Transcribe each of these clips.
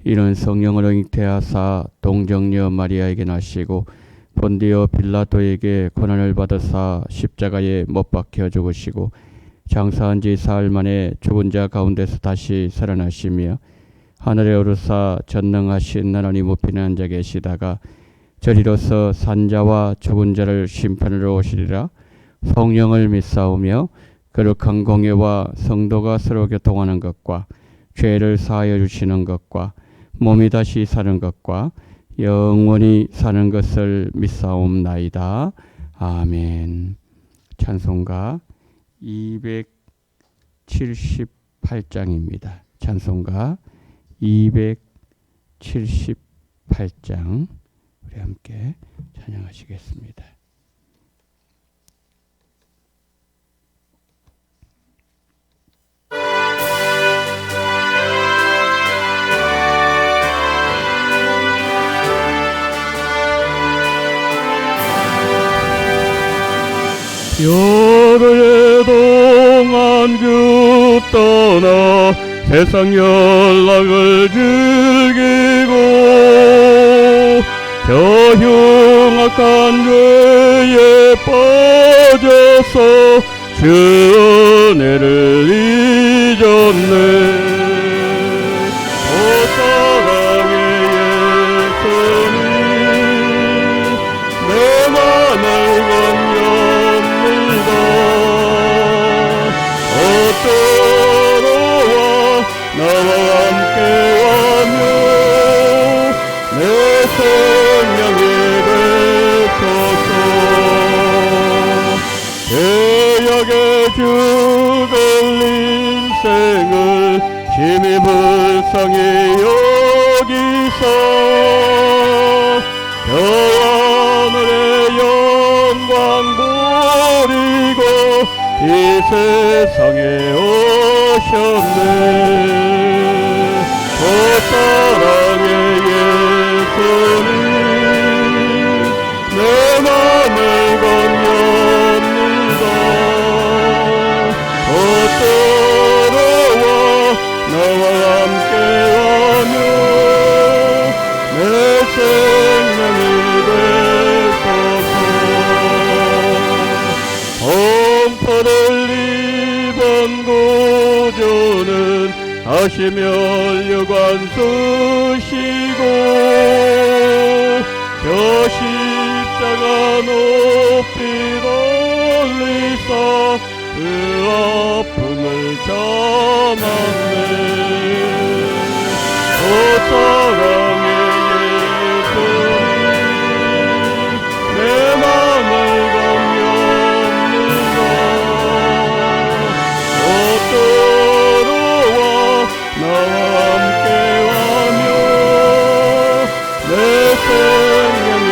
이는 성령으로 잉태하사 동정녀 마리아에게 나시고 본디오 빌라도에게 고난을 받으사 십자가에 못 박혀 죽으시고 장사한 지 사흘 만에 죽은 자 가운데서 다시 살아나시며 하늘에 오르사 전능하신 하나님 우편에 앉아 계시다가 저리로서 산자와 죽은 자를 심판으로 오시리라. 성령을 믿사오며 거룩한 공예와 성도가 서로 교통하는 것과 죄를 사하여 주시는 것과 몸이 다시 사는 것과 영원히 사는 것을 믿사옵나이다. 아멘. 찬송가 278장입니다. 찬송가 278장 우리 함께 찬양하시겠습니다. 여러의 동안 급떠나 세상 연락을 즐기고 저 흉악한 죄에 빠져서 주 은혜를 잊었네. 오 사랑의 예수님 내 맘을 건졌는다. 어떠로와 나와 함께하며 내 생명이 되소서. 죄악의 죽을 인생을 심히 불쌍히 여기사 하늘의 영광 버리고 이 세상에 오셨네. 오 사랑의 예수님 내 맘을 건넵니다. 어떠로와 나와 함께하며 내 생명이 되소서. 공포를 입은 구주는 다시 면류관 쓰시고 저 십자가 높이 돌리사 그 아픔을 참았네. 오 사랑의 예수님 내 맘을 건넵니다. 어떠로와 나와 함께하며 내 생명이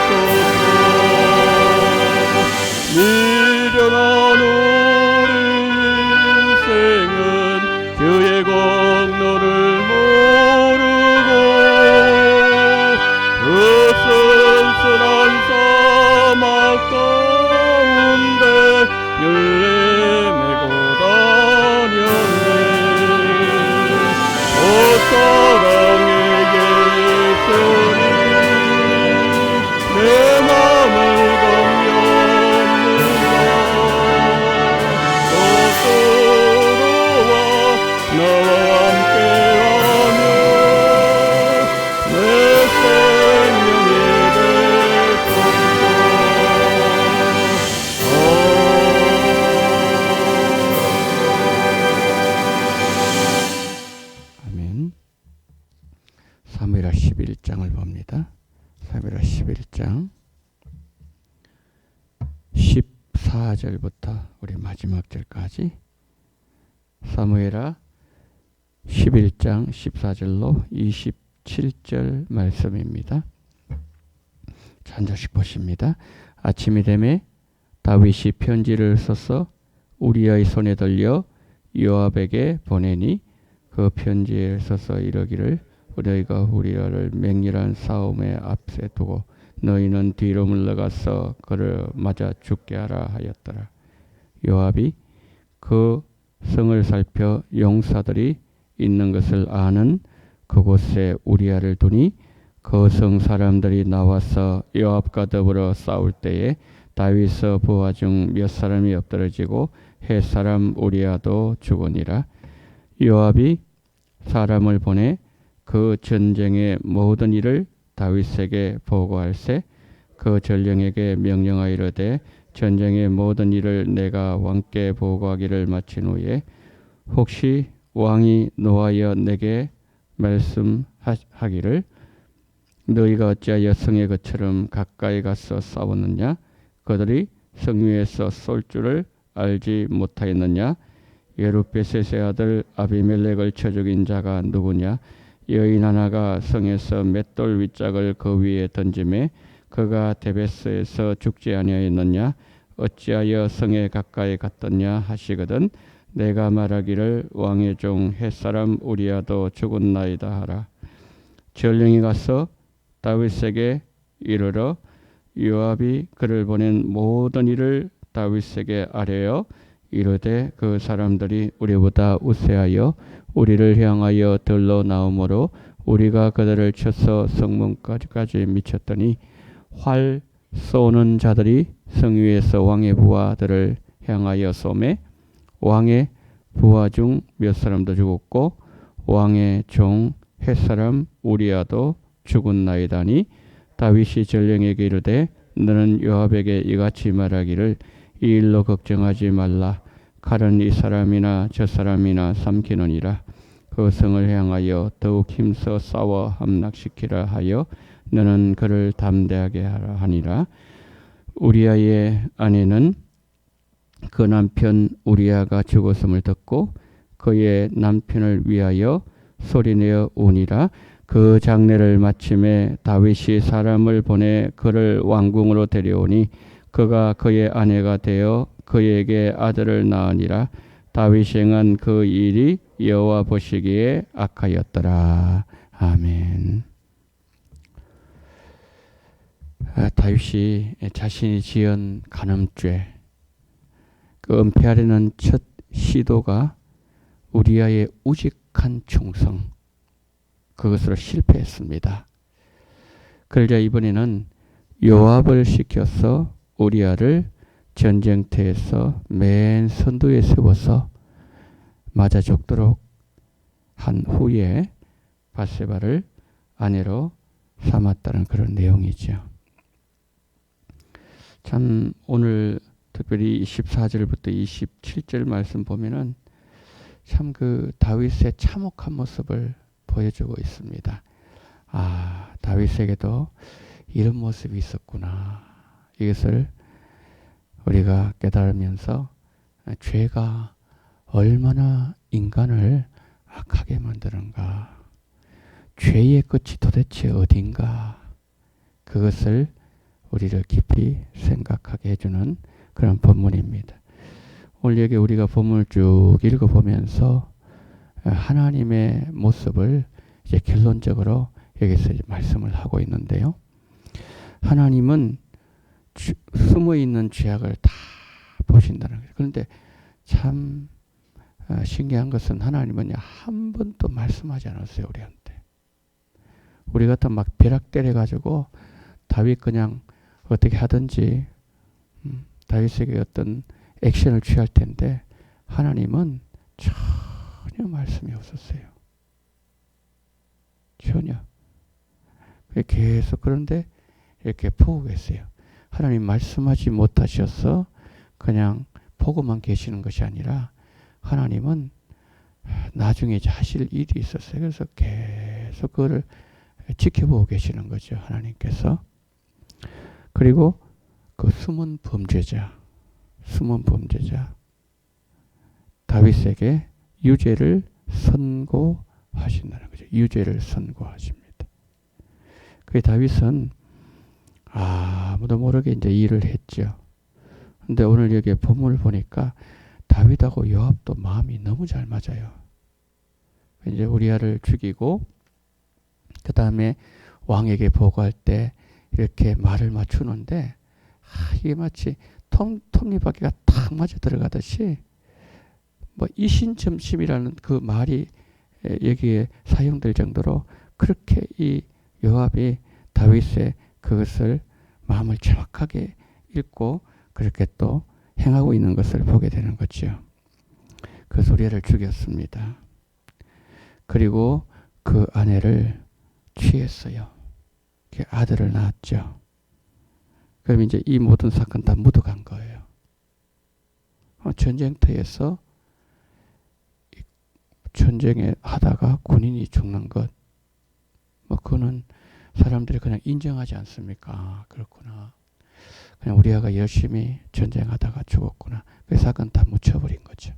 되소서. 미련한 우리 인생은 주의 공로를 모르고 그 쓸쓸한 사막 가운데 율례 메고 다녔네. 오 사랑의 예수님 내 맘을 건넵니다. 어떠로와 나와 함께하며 내 생명이 되소서. 아멘. 사무엘하 11장을 봅니다. 사무엘하 11장 14절부터 우리 마지막 절까지 사무엘하 11장 14절로 27절 말씀입니다. 한 절씩 보십니다. 아침이 되매 다윗이 편지를 써서 우리아의 손에 들려 요압에게 보내니 그 편지에 써서 이르기를 너희가 우리아를 맹렬한 싸움의 앞에 두고 너희는 뒤로 물러가서 그를 맞아 죽게 하라 하였더라. 요압이 그 성을 살펴 용사들이 있는 것을 아는 그곳에 우리아를 두니 거성 사람들이 나와서 요압과 더불어 싸울 때에 다윗의 부하 중 몇 사람이 엎드러지고 헷 사람 우리아도 죽으니라. 요압이 사람을 보내 그 전쟁의 모든 일을 다윗에게 보고할세 그 전령에게 명령하여 이르되 전쟁의 모든 일을 내가 왕께 보고하기를 마친 후에 혹시 왕이 노하여 내게 말씀하기를 너희가 어찌하여 성에 그처럼 가까이 가서 싸웠느냐 그들이 성 위에서 쏠 줄을 알지 못하였느냐 예룻베셋의 아들 아비멜렉을 쳐 죽인 자가 누구냐 여인 하나가 성에서 맷돌 윗짝을 그 위에 던짐에 그가 데베스에서 죽지 아니하였느냐 어찌하여 성에 가까이 갔더냐 하시거든 내가 말하기를 왕의 종 헷사람 우리아도 죽었나이다 하라. 전령이 가서 다윗에게 이르러 요압이 그를 보낸 모든 일을 다윗에게 아뢰어 이르되 그 사람들이 우리보다 우세하여 우리를 향하여 들러 나오므로 우리가 그들을 쳐서 성문까지 미쳤더니 활 쏘는 자들이 성 위에서 왕의 부하들을 향하여 쏘매 왕의 부하 중 몇 사람도 죽었고 왕의 종 헷사람 우리아도 죽었나이다니 다윗이 전령에게 이르되 너는 요압에게 이같이 말하기를 이 일로 걱정하지 말라 칼은 이 사람이나 저 사람이나 삼키느니라 그 성을 향하여 더욱 힘써 싸워 함락시키라 하여 너는 그를 담대하게 하라 하니라. 우리아의 아내는 그 남편 우리아가 죽었음을 듣고 그의 남편을 위하여 소리내어 우니라. 그 장례를 마침에 다윗이 사람을 보내 그를 왕궁으로 데려오니 그가 그의 아내가 되어 그에게 아들을 낳으니라. 다윗이 행한 그 일이 여호와 보시기에 악하였더라. 아멘. 다윗이 자신이 지은 간음죄 그 은폐하려는 첫 시도가 우리아의 우직한 충성 그것으로 실패했습니다. 그러자 이번에는 요압을 시켜서 우리아를 전쟁터에서 맨 선두에 세워서 맞아 죽도록 한 후에 밧세바를 아내로 삼았다는 그런 내용이죠. 참 오늘 특별히 14절부터 27절 말씀 보면은 참 그 다윗의 참혹한 모습을 보여주고 있습니다. 아, 다윗에게도 이런 모습이 있었구나. 이것을 우리가 깨달으면서 죄가 얼마나 인간을 악하게 만드는가. 죄의 끝이 도대체 어딘가. 그것을 우리를 깊이 생각하게 해주는 그런 본문입니다. 오늘 여기 우리가 본문을 쭉 읽어보면서 하나님의 모습을 이제 결론적으로 여기서 이제 말씀을 하고 있는데요. 하나님은 숨어 있는 죄악을 다 보신다는 거예요. 그런데 참 신기한 것은 하나님은 한 번도 말씀하지 않았어요. 우리한테. 우리 같은 막 벼락 때려가지고 다윗 그냥 어떻게 하든지 다윗에게 어떤 액션을 취할 텐데 하나님은 전혀 말씀이 없었어요. 전혀. 계속 그런데 이렇게 보고 계세요. 하나님 말씀하지 못하셔서 그냥 보고만 계시는 것이 아니라 하나님은 나중에 하실 일이 있었어요. 그래서 계속 그거를 지켜보고 계시는 거죠. 하나님께서. 그리고 그 숨은 범죄자 다윗에게 유죄를 선고하신다는 거죠. 유죄를 선고하십니다. 그 다윗은 아무도 모르게 이제 일을 했죠. 근데 오늘 여기 본문을 보니까 다윗하고 요압도 마음이 너무 잘 맞아요. 이제 우리아를 죽이고 그 다음에 왕에게 보고할 때 이렇게 말을 맞추는데 이게 마치 톱니바퀴가 탁 맞아 들어가듯이 뭐 이신점심이라는 그 말이 여기에 사용될 정도로 그렇게 이 요압이 다윗의 그것을 마음을 정확하게 읽고 그렇게 또 행하고 있는 것을 보게 되는 거죠. 그 우리아를 죽였습니다. 그리고 그 아내를 취했어요. 아들을 낳았죠. 그럼 이제 이 모든 사건 다 묻어간 거예요. 전쟁터에서 전쟁에 하다가 군인이 죽는 것, 그거는 사람들이 그냥 인정하지 않습니까? 그렇구나. 그냥 우리아가 열심히 전쟁하다가 죽었구나. 그 사건 다 묻혀버린 거죠.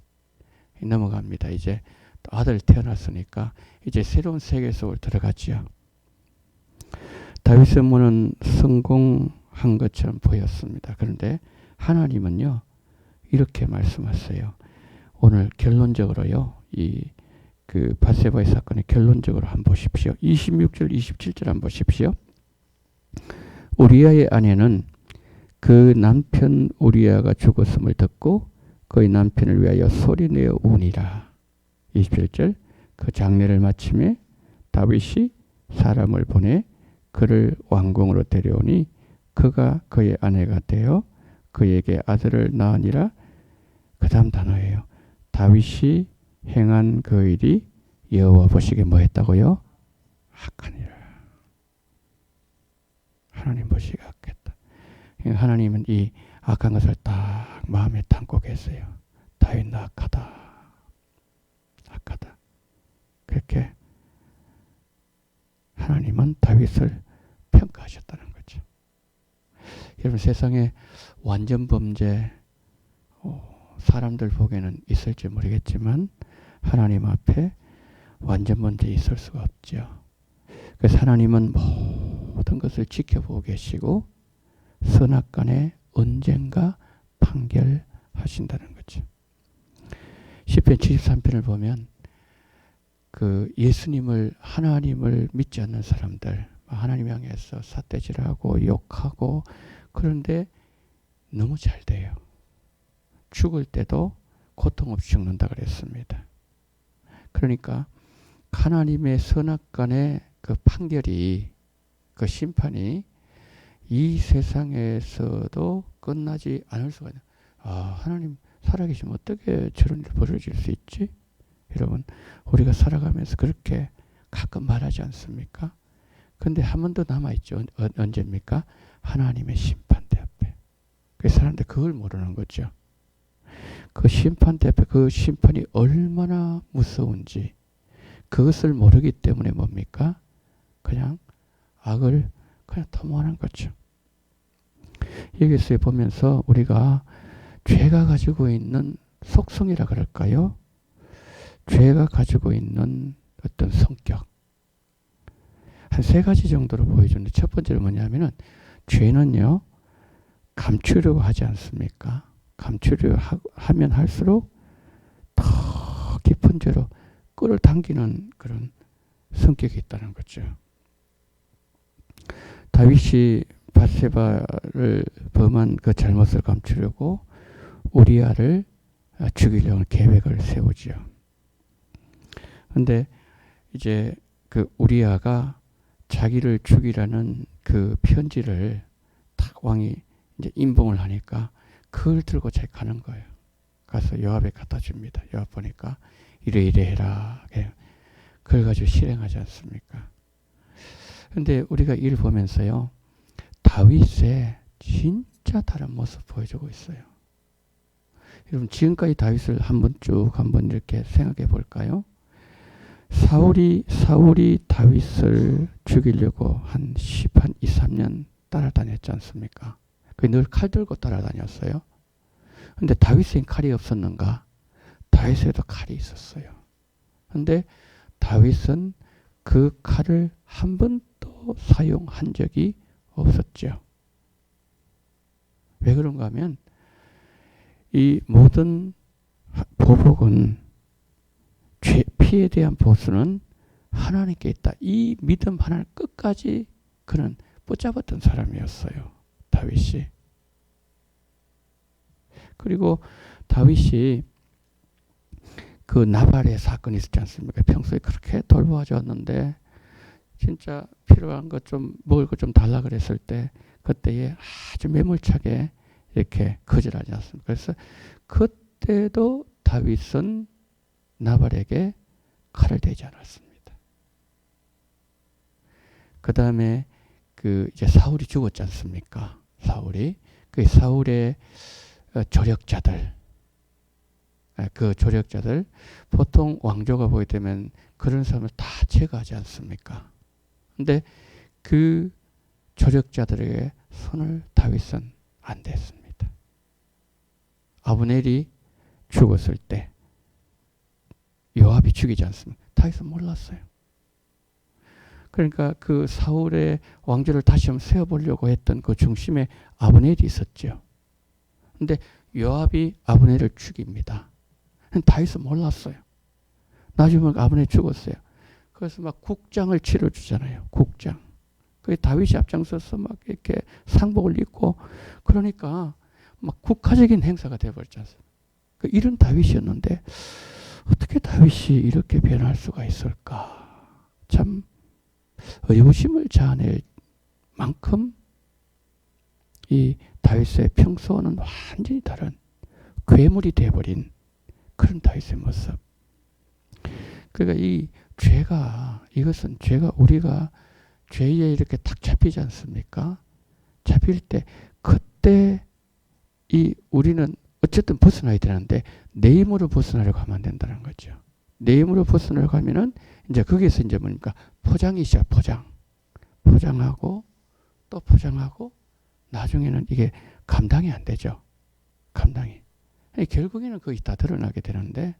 넘어갑니다. 이제 또 아들 태어났으니까 이제 새로운 세계 속으로 들어갔지요. 다윗의 문은 성공한 것처럼 보였습니다. 그런데 하나님은요, 이렇게 말씀하세요. 오늘 결론적으로요, 그 밧세바의 사건의 결론적으로 한번 보십시오. 26절, 27절 한번 보십시오. 우리아의 아내는 그 남편 우리아가 죽었음을 듣고 그의 남편을 위하여 소리내어 우니라. 27절, 그 장례를 마침에 다윗이 사람을 보내 그를 왕궁으로 데려오니 그가 그의 아내가 되어 그에게 아들을 낳으니라. 그 다음 단어예요. 다윗이 행한 그 일이 여호와 보시기에 뭐 했다고요? 악하니라. 하나님 보시기에 악했다. 하나님은 이 악한 것을 딱 마음에 담고 계세요. 다윗 악하다. 악하다. 그렇게 하나님은 다윗을 평가하셨다는 거죠. 여러분, 세상에 완전 범죄 사람들 보기에는 있을지 모르겠지만 하나님 앞에 완전 범죄 있을 수가 없죠. 그래서 하나님은 모든 것을 지켜보고 계시고 선악간에 언젠가 판결하신다는 거죠. 시편 73편을 보면 그 예수님을, 하나님을 믿지 않는 사람들, 하나님 향해서 삿대질하고 욕하고, 그런데 너무 잘 돼요. 죽을 때도 고통 없이 죽는다 그랬습니다. 그러니까 하나님의 선악간의 그 판결이, 그 심판이 이 세상에서도 끝나지 않을 수가 있는. 하나님 살아계시면 어떻게 저런 일 벌어질 수 있지? 여러분, 우리가 살아가면서 그렇게 가끔 말하지 않습니까? 근데 한 번 더 남아있죠. 언제입니까? 하나님의 심판대 앞에. 그 사람들 그걸 모르는 거죠. 그 심판대 앞에 그 심판이 얼마나 무서운지 그것을 모르기 때문에 뭡니까? 그냥 악을 그냥 도모하는 거죠. 여기서 보면서 우리가 죄가 가지고 있는 속성이라 그럴까요? 죄가 가지고 있는 어떤 성격, 한 세 가지 정도로 보여주는데, 첫 번째로 뭐냐면은 죄는요 감추려고 하지 않습니까? 감추려 하면 할수록 더 깊은 죄로 끌어당기는 그런 성격이 있다는 거죠. 다윗이 밧세바를 범한 그 잘못을 감추려고 우리아를 죽이려는 계획을 세우지요. 근데 이제 그 우리아가 자기를 죽이라는 그 편지를 딱 왕이 이제 임봉을 하니까 그걸 들고 잘 가는 거예요. 가서 요압에 갖다 줍니다. 요압 보니까 이래 해라. 그걸 가지고 실행하지 않습니까? 근데 우리가 이를 보면서요, 다윗의 진짜 다른 모습 보여주고 있어요. 여러분, 지금까지 다윗을 한번 이렇게 생각해 볼까요? 사울이 다윗을 죽이려고 한 2, 3년 따라다녔지 않습니까? 늘 칼 들고 따라다녔어요. 근데 다윗에겐 칼이 없었는가? 다윗에도 칼이 있었어요. 근데 다윗은 그 칼을 한 번도 사용한 적이 없었죠. 왜 그런가 하면 이 모든 보복은, 피에 대한 보수는 하나님께 있다. 이 믿음 하나를 끝까지 그는 붙잡았던 사람이었어요. 다윗이. 그리고 다윗이 그 나발의 사건이 있었지 않습니까? 평소에 그렇게 돌보아줬는데 진짜 필요한 것 좀 먹을 것 좀 달라 그랬을 때 그때에 아주 매몰차게 이렇게 거절하지 않습니까? 그래서 그때도 다윗은 나발에게 칼을 대지 않았습니다. 그 다음에 그 이제 사울이 죽었지 않습니까? 사울이 그 사울의 조력자들, 그 조력자들 보통 왕조가 보게 되면 그런 사람을 다 제거하지 않습니까? 근데 그 조력자들에게 손을 다윗은 안 댔습니다. 아브넬이 죽었을 때 요압이 죽이지 않습니까? 다윗은 몰랐어요. 그러니까 그 사울의 왕조를 다시 한번 세워보려고 했던 그 중심에 아브넬이 있었죠. 근데 요압이 아브넬을 죽입니다. 다윗은 몰랐어요. 나중에 아브넬이 죽었어요. 그래서 막 국장을 치러주잖아요. 국장. 그 다윗이 앞장서서 막 이렇게 상복을 입고 그러니까 막 국가적인 행사가 되어버렸지 않습니까? 그 이런 다윗이었는데 어떻게 다윗이 이렇게 변할 수가 있을까? 참 의구심을 자아낼 만큼 이 다윗의 평소와는 완전히 다른 괴물이 되어버린 그런 다윗의 모습. 그러니까 이 죄가 이것은 죄가 우리가 죄에 이렇게 탁 잡히지 않습니까? 잡힐 때 그때 이 우리는 어쨌든 벗어나야 되는데 내 힘으로 벗어나려고 하면 안 된다는 거죠. 내 힘으로 벗어나려고 하면은 이제 거기에서 이제 뭡니까? 포장이 시작. 포장하고 또 포장하고 나중에는 이게 감당이 안 되죠. 감당이. 결국에는 거의 다 드러나게 되는데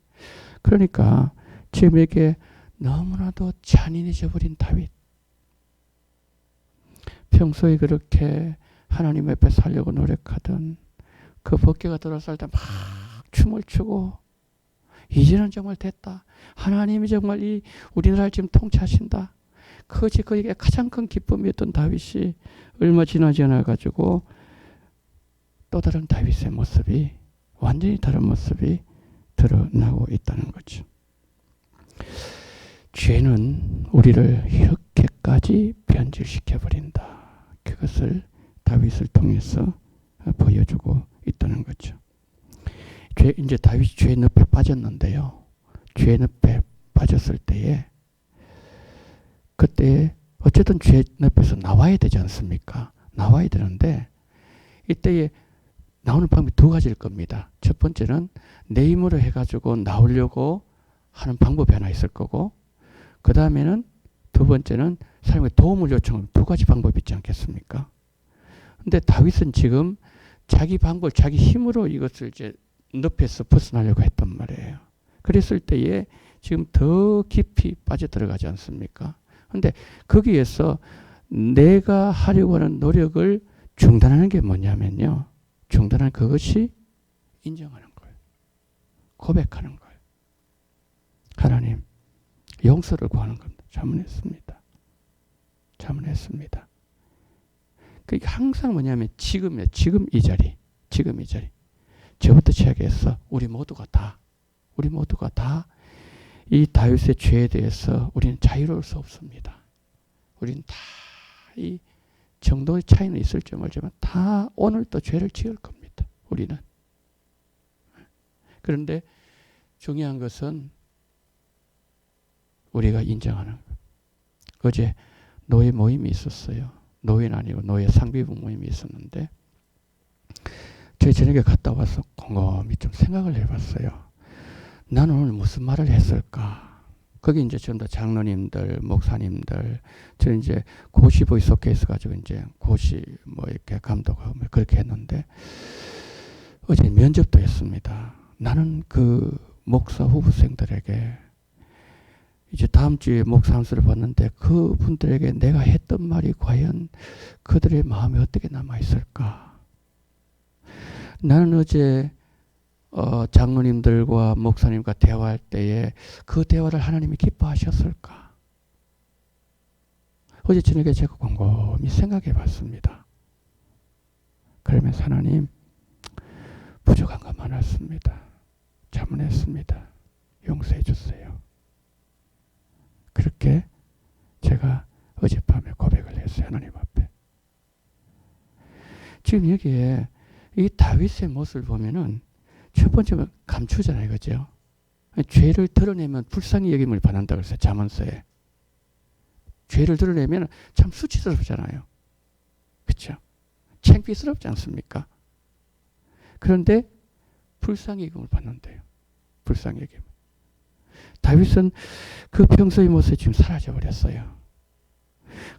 그러니까 지금 이게 너무나도 잔인해져 버린 다윗. 평소에 그렇게 하나님 앞에 살려고 노력하던 그 법궤가 들어설 때 막 춤을 추고 이제는 정말 됐다. 하나님이 정말 이 우리나라를 지금 통치하신다. 그것이 그에게 가장 큰 기쁨이었던 다윗이 얼마 지나지 않아 가지고 또 다른 다윗의 모습이 완전히 다른 모습이 드러나고 있다는 거죠. 죄는 우리를 이렇게까지 변질시켜 버린다. 그것을 다윗을 통해서 보여주고 있다는 거죠. 이제 다윗이 죄의 늪에 빠졌는데요. 죄의 늪에 빠졌을 때에 그때 어쨌든 죄의 늪에서 나와야 되지 않습니까? 나와야 되는데 이때에 나오는 방법이 두 가지일 겁니다. 첫 번째는 내 힘으로 해가지고 나오려고 하는 방법이 하나 있을 거고 그 다음에는 두 번째는 사람에게 도움을 요청하는 두 가지 방법이 있지 않겠습니까? 근데 다윗은 지금 자기 방법, 자기 힘으로 이것을 이제 늪에서 벗어나려고 했단 말이에요. 그랬을 때에 지금 더 깊이 빠져들어가지 않습니까? 근데 거기에서 내가 하려고 하는 노력을 중단하는 게 뭐냐면요. 중단하는 그것이 인정하는 거예요. 고백하는 거예요. 하나님, 용서를 구하는 겁니다. 잘못했습니다. 잘못했습니다. 그게 항상 뭐냐면 지금이에요. 지금 이 자리. 저부터 시작해서 우리 모두가 다 이 다윗의 죄에 대해서 우리는 자유로울 수 없습니다. 우리는 다 이 정도의 차이는 있을지 모르지만 다 오늘 또 죄를 지을 겁니다. 우리는. 그런데 중요한 것은 우리가 인정하는 것. 어제 노예 모임이 있었어요. 노예는 아니고 노예 상비부 모임이 있었는데 저희 저녁에 갔다 와서 곰곰이 좀 생각을 해봤어요. 나는 오늘 무슨 말을 했을까? 거기 이제 전부 다 장로님들, 목사님들, 저는 이제 고시부에 속해 있어가지고 이제 고시 뭐 이렇게 감독하고 그렇게 했는데 어제 면접도 했습니다. 나는 그 목사 후보생들에게 이제 다음 주에 목사 함수를 봤는데 그분들에게 내가 했던 말이 과연 그들의 마음에 어떻게 남아있을까? 나는 어제 장로님들과 목사님과 대화할 때에 그 대화를 하나님이 기뻐하셨을까? 어제 저녁에 제가 곰곰이 생각해 봤습니다. 그러면서 하나님 부족한 거 많았습니다. 잘못했습니다. 용서해 줬어요. 그렇게 제가 어젯밤에 고백을 했어요. 하나님 앞에. 지금 여기에 이 다윗의 모습을 보면은 첫 번째는 감추잖아요. 그죠? 죄를 드러내면 불쌍히 여김을 받는다고 그랬어요. 잠언서에. 죄를 드러내면 참 수치스럽잖아요. 그렇죠? 창피스럽지 않습니까? 그런데 불쌍히 여김을 받는데요. 불쌍히 여김. 다윗은 그 평소의 모습이 지금 사라져 버렸어요.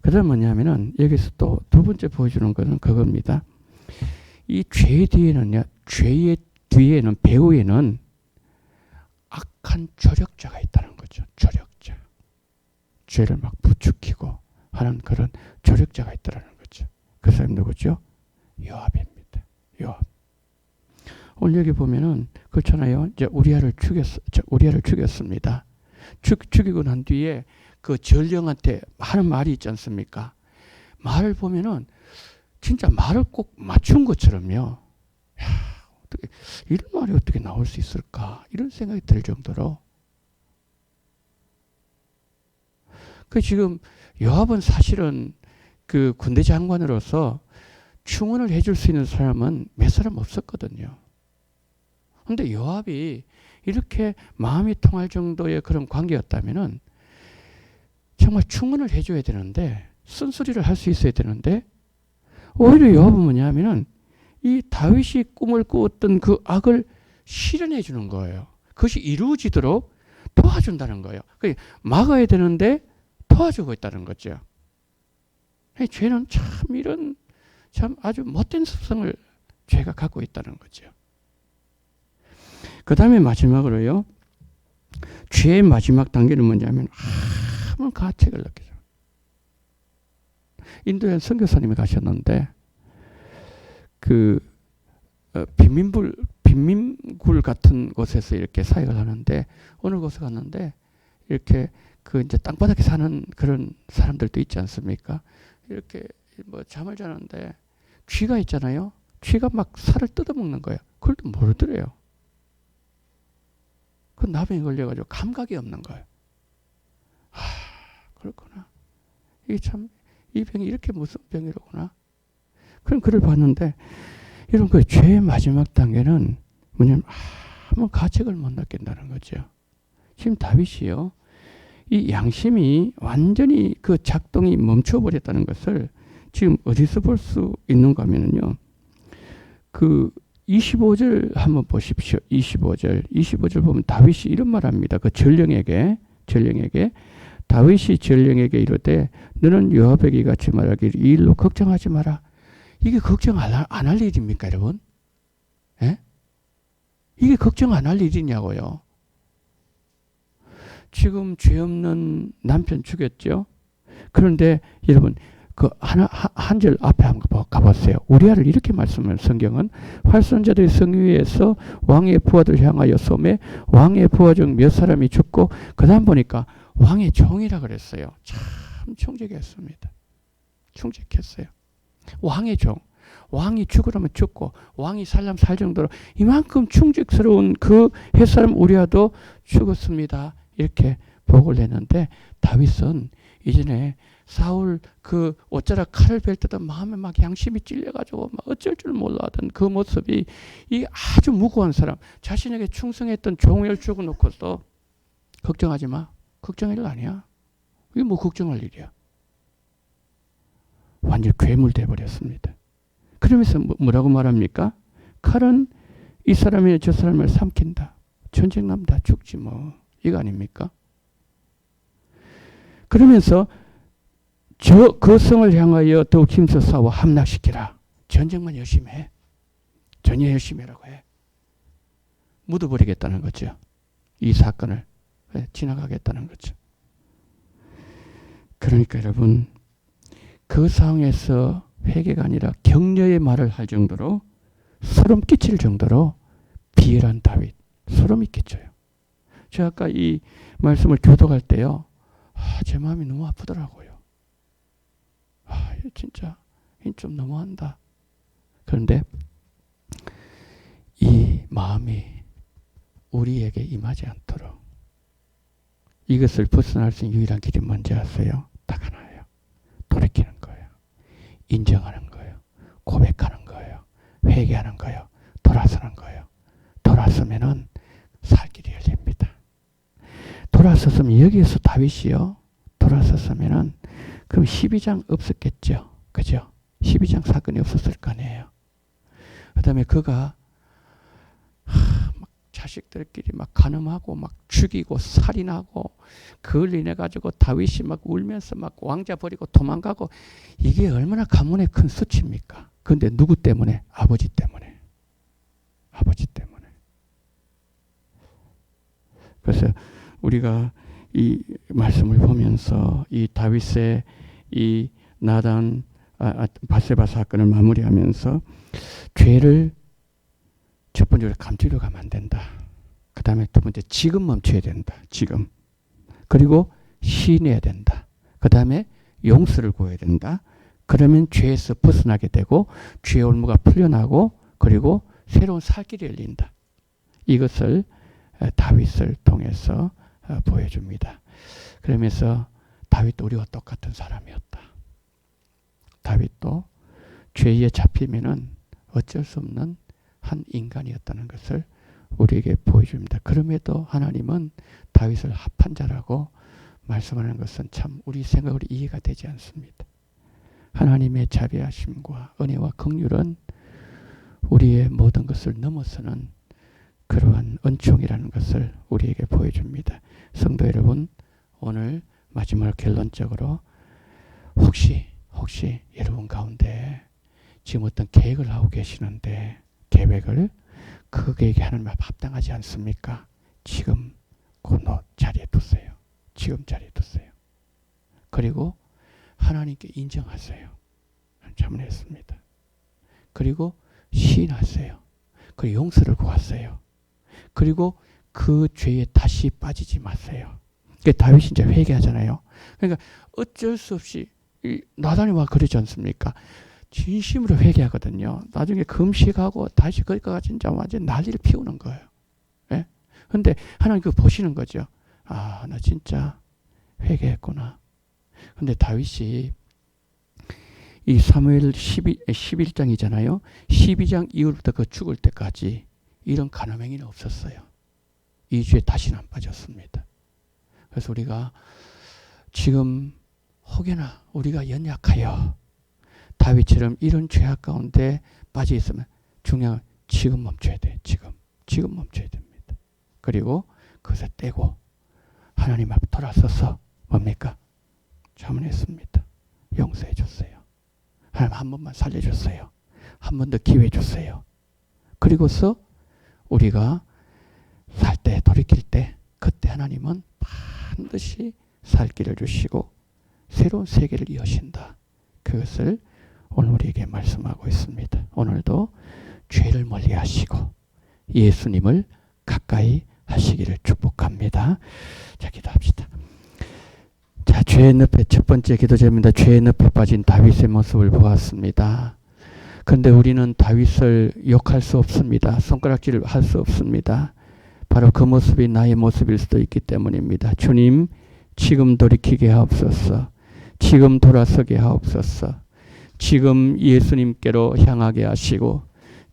그 다음 뭐냐면은 여기서 또 두 번째 보여주는 것은 그겁니다. 이 죄 뒤에는요, 죄의 뒤에는, 배후에는 악한 조력자가 있다는 거죠. 조력자. 죄를 막 부추기고 하는 그런 조력자가 있다는 거죠. 그 사람이 누구죠? 요압입니다. 요압. 오늘 여기 보면은 그렇잖아요. 이제 우리아를 죽였습니다. 죽이고 난 뒤에 그 전령한테 하는 말이 있지 않습니까? 말을 보면은 진짜 말을 꼭 맞춘 것처럼요. 야, 어떻게 이런 말이 어떻게 나올 수 있을까? 이런 생각이 들 정도로. 그 지금 요압은 사실은 그 군대 장관으로서 충원을 해줄 수 있는 사람은 몇 사람 없었거든요. 근데 요압이 이렇게 마음이 통할 정도의 그런 관계였다면은 정말 충원을 해줘야 되는데, 쓴소리를 할 수 있어야 되는데, 오히려 요압은 뭐냐면은 이 다윗이 꿈을 꾸었던 그 악을 실현해 주는 거예요. 그것이 이루어지도록 도와준다는 거예요. 막아야 되는데 도와주고 있다는 거죠. 죄는 참 이런 참 아주 못된 습성을 죄가 갖고 있다는 거죠. 그 다음에 마지막으로요. 죄의 마지막 단계는 뭐냐면 아무 가책을 느끼죠. 인도에 선교사님이 가셨는데 그 빈민굴 같은 곳에서 이렇게 사역을 하는데 어느 곳에 갔는데 이렇게 그 이제 땅바닥에 사는 그런 사람들도 있지 않습니까? 이렇게 뭐 잠을 자는데 쥐가 있잖아요. 쥐가 막 살을 뜯어먹는 거예요. 그걸 또 모르더래요. 그 나병에 걸려가지고 감각이 없는 거예요. 그렇구나. 이게 참 이 병이 이렇게 무슨 병이로구나. 그럼 그를 봤는데 이런 그 죄의 마지막 단계는 뭐냐면 아무 가책을 못 느낀다는 거죠. 지금 다윗이요. 이 양심이 완전히 그 작동이 멈춰버렸다는 것을 지금 어디서 볼 수 있는가 하면요. 그 25절 한번 보십시오. 25절 보면 다윗이 이런 말 합니다. 그 전령에게 다윗이 전령에게 이르되 너는 요압에게 같이 말하기를 이 일로 걱정하지 마라. 이게 걱정 안 할 일입니까, 여러분? 예? 이게 걱정 안 할 일이냐고요. 지금 죄 없는 남편 죽였죠. 그런데 여러분 그 한 절 앞에 한번 가보세요. 우리아를 이렇게 말씀을 성경은 활선자들의 성 위에서 왕의 부하들 향하여 쏘매 왕의 부하 중 몇 사람이 죽고 그 다음 보니까 왕의 종이라 그랬어요. 참 충직했습니다. 충직했어요. 왕의 종. 왕이 죽으라면 죽고 왕이 살려면 살 정도로 이만큼 충직스러운 그 햇사람 우리아도 죽었습니다. 이렇게 보고를 했는데 다윗은 이전에 사울 그 어쩌라 칼을 벨 때도 마음에 막 양심이 찔려가지고 막 어쩔 줄 몰라하던 그 모습이 이 아주 무고한 사람 자신에게 충성했던 종을 죽어놓고서 걱정하지 마. 걱정할 일 아니야. 이게 뭐 걱정할 일이야. 완전 괴물 돼버렸습니다. 그러면서 뭐라고 말합니까? 칼은 이 사람이 저 사람을 삼킨다. 전쟁 나면 다 죽지 뭐. 이거 아닙니까? 그러면서 그 성을 향하여 더욱 힘써 싸워 함락시키라. 전쟁만 열심히 해. 전혀 열심히 하라고 해. 묻어버리겠다는 거죠. 이 사건을 지나가겠다는 거죠. 그러니까 여러분 그 상황에서 회개가 아니라 격려의 말을 할 정도로 소름 끼칠 정도로 비열한 다윗. 소름이 끼쳐요. 제가 아까 이 말씀을 교독할 때요. 제 마음이 너무 아프더라고요. 진짜 좀 너무한다. 그런데 이 마음이 우리에게 임하지 않도록 이것을 벗어날 수 있는 유일한 길이 뭔지 아세요? 딱 하나예요. 돌이키는 거예요. 인정하는 거예요. 고백하는 거예요. 회개하는 거예요. 돌아서는 거예요. 돌아서면은 살 길이 열립니다. 돌아섰으면 여기에서 다윗이요. 돌아섰으면은 그럼 12장 없었겠죠. 그죠? 12장 사건이 없었을 거 아니에요. 그 다음에 그가 막 자식들끼리 막 간음하고 막 죽이고 살인하고 그걸 인해 가지고 다윗이 막 울면서 막 왕자 버리고 도망가고 이게 얼마나 가문의 큰 수치입니까? 그런데 누구 때문에? 아버지 때문에. 아버지 때문에. 그래서 우리가 이 말씀을 보면서 이 다윗의 이 나단 바세바 사건을 마무리하면서 죄를 첫 번째로 감추려 가면 안 된다. 그 다음에 두 번째 지금 멈춰야 된다. 지금. 그리고 시인해야 된다. 그 다음에 용서를 구해야 된다. 그러면 죄에서 벗어나게 되고 죄의 올무가 풀려나고 그리고 새로운 살 길이 열린다. 이것을 다윗을 통해서 보여줍니다. 그러면서 다윗도 우리와 똑같은 사람이었다. 다윗도 죄에 잡히면은 어쩔 수 없는 한 인간이었다는 것을 우리에게 보여줍니다. 그럼에도 하나님은 다윗을 합한 자라고 말씀하는 것은 참 우리 생각으로 이해가 되지 않습니다. 하나님의 자비하심과 은혜와 긍휼은 우리의 모든 것을 넘어서는 그러한 은총이라는 것을 우리에게 보여줍니다. 성도 여러분, 오늘 마지막 결론적으로 혹시 여러분 가운데 지금 어떤 계획을 하고 계시는데 계획을 그 계획이 하나님 앞에 합당하지 않습니까? 지금 그 자리에 두세요. 지금 자리에 두세요. 그리고 하나님께 인정하세요. 잘못했습니다. 그리고 시인하세요. 그리고 용서를 구하세요. 그리고 그 죄에 다시 빠지지 마세요. 다윗이 이제 회개하잖아요. 그러니까 어쩔 수 없이 나단이 와 그러지 않습니까? 진심으로 회개하거든요. 나중에 금식하고 다시 거기가 진짜 완전 난리를 피우는 거예요. 예? 근데 하나님 그거 보시는 거죠. 아, 나 진짜 회개했구나. 근데 다윗이 이 사무엘 11장이잖아요. 12장 이후부터 그 죽을 때까지 이런 간음 행위는 없었어요. 이 죄에 다시는 안 빠졌습니다. 그래서 우리가 지금 혹여나 우리가 연약하여 다윗처럼 이런 죄악 가운데 빠져 있으면 중요한 건 지금 멈춰야 돼. 지금 멈춰야 됩니다. 그리고 그것을 떼고 하나님 앞에 돌아서서 뭡니까? 자문했습니다. 용서해 줬어요. 하나님 한 번만 살려줬어요. 한 번 더 기회 줬어요. 그리고서 우리가 살 때 돌이킬 때 그때 하나님은 반드시 살 길을 주시고 새로운 세계를 여신다. 그것을 오늘 우리에게 말씀하고 있습니다. 오늘도 죄를 멀리 하시고 예수님을 가까이 하시기를 축복합니다. 자, 기도합시다. 자, 죄의 늪에 첫 번째 기도 제목입니다. 죄의 늪에 빠진 다윗의 모습을 보았습니다. 그런데 우리는 다윗을 욕할 수 없습니다. 손가락질을 할 수 없습니다. 바로 그 모습이 나의 모습일 수도 있기 때문입니다. 주님, 지금 돌이키게 하옵소서. 지금 돌아서게 하옵소서. 지금 예수님께로 향하게 하시고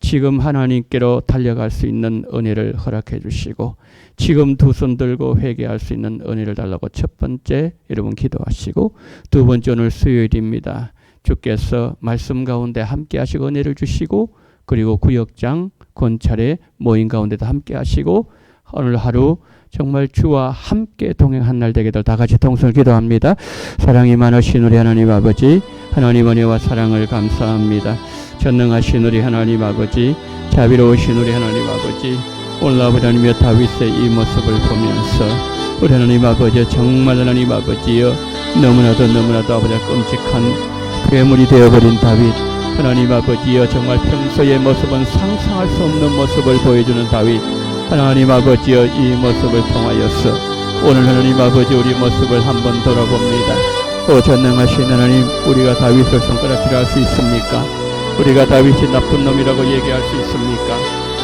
지금 하나님께로 달려갈 수 있는 은혜를 허락해 주시고 지금 두 손 들고 회개할 수 있는 은혜를 달라고 첫 번째 여러분 기도하시고 두 번째 오늘 수요일입니다. 주께서 말씀 가운데 함께 하시고 은혜를 주시고 그리고 구역장 권찰의 모임 가운데도 함께 하시고 오늘 하루 정말 주와 함께 동행한 날 되게들 다 같이 동성을 기도합니다. 사랑이 많으신 우리 하나님 아버지, 하나님 은혜와 사랑을 감사합니다. 전능하신 우리 하나님 아버지, 자비로우신 우리 하나님 아버지, 오늘 아버지 하나님의 다윗의 이 모습을 보면서 우리 하나님 아버지, 정말 하나님 아버지여 너무나도 아버지 끔찍한 괴물이 되어버린 다윗, 하나님 아버지여 정말 평소의 모습은 상상할 수 없는 모습을 보여주는 다윗, 하나님 아버지여 이 모습을 통하여서 오늘 하나님 아버지 우리 모습을 한번 돌아봅니다. 오 전능하신 하나님, 우리가 다윗을 손가락질할 수 있습니까? 우리가 다윗이 나쁜 놈이라고 얘기할 수 있습니까?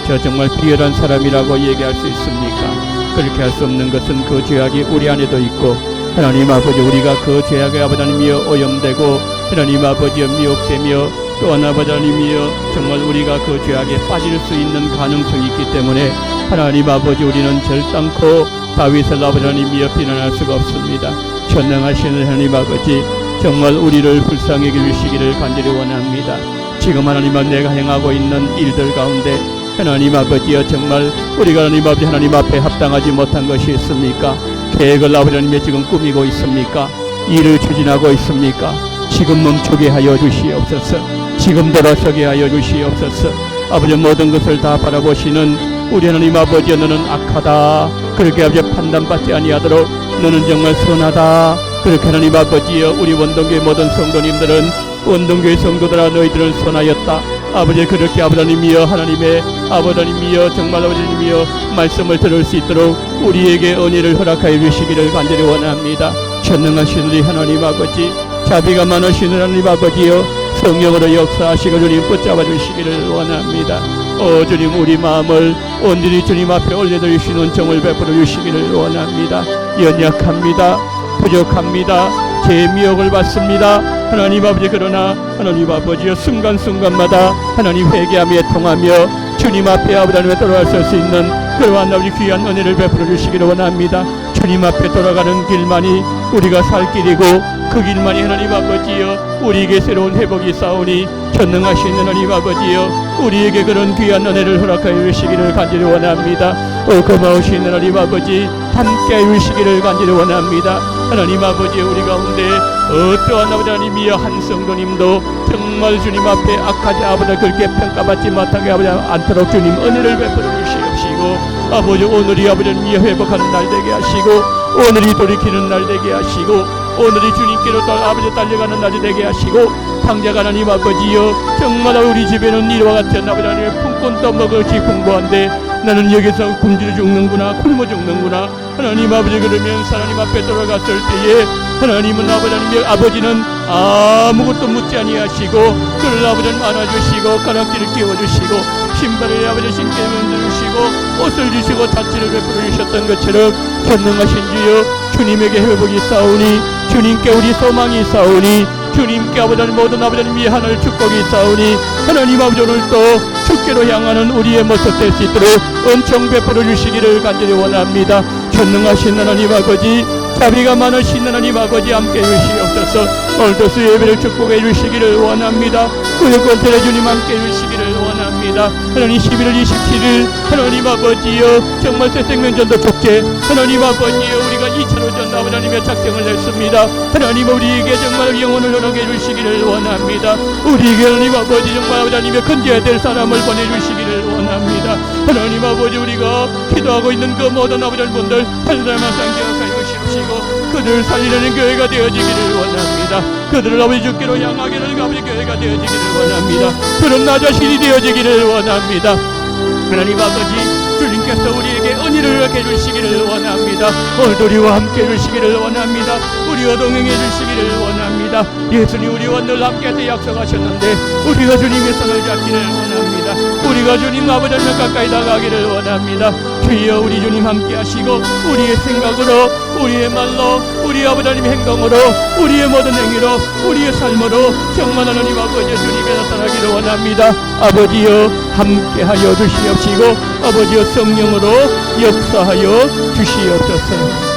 저 정말 비열한 사람이라고 얘기할 수 있습니까? 그렇게 할 수 없는 것은 그 죄악이 우리 안에도 있고, 하나님 아버지 우리가 그 죄악에 아버지 하나님이여 오염되고 하나님 아버지여 미혹되며 또 아버지 하나님이여 정말 우리가 그 죄악에 빠질 수 있는 가능성이 있기 때문에 하나님 아버지 우리는 절단코 다윗을 아버지 하나님이여 비난할 수가 없습니다. 전능하시는 하나님 아버지 정말 우리를 불쌍히 여기시기를 간절히 원합니다. 지금 하나님 앞에 내가 행하고 있는 일들 가운데 하나님 아버지여 정말 우리가 하나님 아버지 하나님 앞에 합당하지 못한 것이 있습니까? 계획을 아버지 하나님이 지금 꾸미고 있습니까? 일을 추진하고 있습니까? 지금 멈추게 하여 주시옵소서. 지금 돌아서게 하여 주시옵소서. 아버지 모든 것을 다 바라보시는 우리 하나님 아버지여 너는 악하다 그렇게 아버지 판단받지 아니하도록 너는 정말 선하다 그렇게 하나님 아버지여 우리 원동교의 모든 성도님들은 원동교의 성도들아 너희들은 선하였다 아버지 그렇게 아버지 하나님이여 하나님의 아버지 하나님이여 정말 아버지 하나님이여 말씀을 들을 수 있도록 우리에게 은혜를 허락하여 주시기를 간절히 원합니다. 전능하신 우리 하나님 아버지 자비가 많으신 하나님 아버지여 성령으로 역사하시고 주님 붙잡아 주시기를 원합니다. 주님 우리 마음을 온전히 주님 앞에 올려드리시는 정을 베풀어 주시기를 원합니다. 연약합니다. 부족합니다. 제 미혹을 받습니다. 하나님 아버지 그러나 하나님 아버지여 순간순간마다 하나님 회개하며 통하며 주님 앞에 아버지 하나님에 돌아갈 수 있는 그러한 아버지 귀한 은혜를 베풀어 주시기를 원합니다. 주님 앞에 돌아가는 길만이 우리가 살 길이고 그 길만이 하나님 아버지여 우리에게 새로운 회복이 있사오니 전능하신 하나님 아버지여 우리에게 그런 귀한 은혜를 허락하여 주시기를 간절히 원합니다. 고마우신 하나님 아버지 함께 해주시기를 간절히 원합니다. 하나님 아버지 우리 가운데 어떠한 아버지 하나님이여 한 성도님도 정말 주님 앞에 악하지 아버지 그렇게 평가받지 못하게 아버지 않도록 주님 은혜를 베풀어 주시옵시고 아버지 오늘이 아버지 하나님이여 회복하는 날 되게 하시고 오늘이 돌이키는 날 되게 하시고 오늘이 주님께로 아버지 달려가는 날이 되게 하시고 당자가 하나님 아버지여 정말 우리 집에는 이와 같은 아버지 하나님의 품꾼 떠먹을지 풍부한데 나는 여기서 굶주려 죽는구나 굶어 죽는구나 하나님 아버지 그러면서 하나님 앞에 돌아갔을 때에 하나님은 아버지 하나님의 아버지는 아무것도 묻지 아니하시고 그를 아버지는 안아주시고 가락지를 끼워주시고 신발을 아버지 신게 만들어주시고 옷을 주시고 자취를 베풀어 주셨던 것처럼 전능하신 주여 주님에게 회복이 있사오니 주님께 우리 소망이 있사오니 주님께 아버지 하나님 모든 아버지 하나님이 하늘 축복이 있사오니 하나님 아버지 오늘도 주께로 향하는 우리의 모습 될 수 있도록 은총 베풀어 주시기를 간절히 원합니다. 전능하신 하나님 아버지 자비가 많으신 하나님 아버지 함께 해주시옵소서. 오늘도 수 예배를 축복해 주시기를 원합니다. 구역권태의 주님 함께 해주시기를 원합니다. 하나님 11월 27일 하나님 아버지여 정말 새생명전도 축제 하나님 아버지여 우리가 2차로 전 아버지 하나님의 작정을 했습니다. 하나님 우리에게 정말 영혼을 허락해 주시기를 원합니다. 우리에게 하나님 아버지 정말 아버지 하나님의 건져야 될 사람을 보내주시기를 원합니다. 하나님 아버지 우리가 기도하고 있는 그 모든 아버지 분들 한 사람 한 사람 기억하여 주시옵시고 그들을 살리려는 교회가 되어지기를 원합니다. 그들을 아버지 주께로 향하기를 아버지 교회가 되어지기를 원합니다. 그럼 나 자신이 되어지기를 원합니다. 하나님 아버지 주님께서 우리에게 은혜를 허락해 주시기를 원합니다. 오늘도 우리와 함께 해주시기를 원합니다. 우리와 동행해 주시기를 원합니다. 예수님 우리와 늘 함께 할 때 약속하셨는데 우리가 주님의 손을 잡기를 원합니다. 우리가 주님 아버지 하나님 가까이 다가가기를 원합니다. 주여 우리 주님 함께 하시고 우리의 생각으로 우리의 말로 우리 아버지 하나님의 행동으로 우리의 모든 행위로 우리의 삶으로 정말 하나님 아버지 주님의 나타나기를 원합니다. 아버지여 함께하여 주시옵시고 아버지여 성령으로 역사하여 주시옵소서.